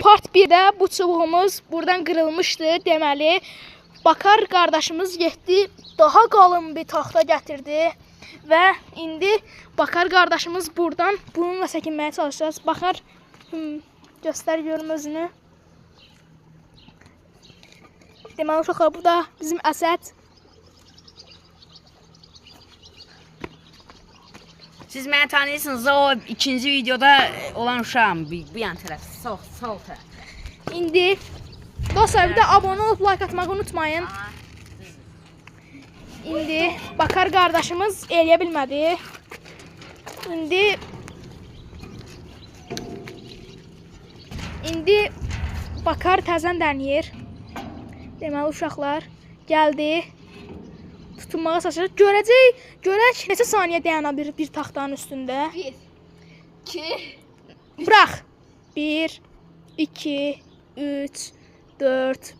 Part 1-də bu çubuğumuz buradan qırılmışdı. Deməli, Bakar qardaşımız getdi, daha qalın bir taxta gətirdi. Və indi Bakar qardaşımız buradan bununla çəkinməyə çalışacağız. Bakar, göstər görüm özünü. Deməli, uşaqlar, bu da bizim Əsəd. Siz məni tanıyırsınız, o ikinci videoda olan uşağım, bu yan tərəf, sol tərəf. İndi dostlar, bir də abunə olub like atmağı unutmayın. İndi Bakar qardaşımız eləyə bilmədi. İndi Bakar təzən dəniyir. Deməli, uşaqlar gəldi. Tutunmağa çalışacaq. Görək neçə saniyə dayana bir taxtanın üstündə. 1, 2, Bırax. 1, 2, 3, 4,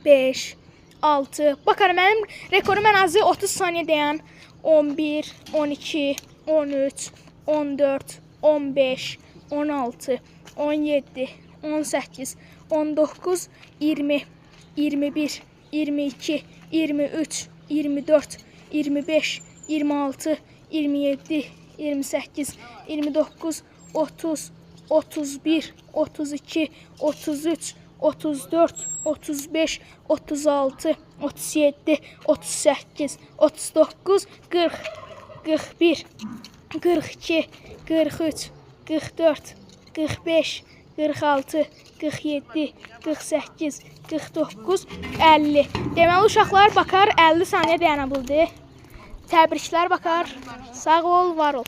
5, 6. Bakar, mənim rekorum ən azı 30 saniyə dayan. 11, 12, 13, 14, 15, 16, 17, 18, 19, 20, 21, 22, 23, 24, 25, 26, 27, 28, 29, 30, 31, 32, 33, 34, 35, 36, 37, 38, 39, 40, 41, 42, 43, 44, 45, 46, 47, 48, 49, 50. Deməli, uşaqlar, Bakar 50 saniyə dayana bildi. Təbriklər Bakar. Sağ ol, var ol.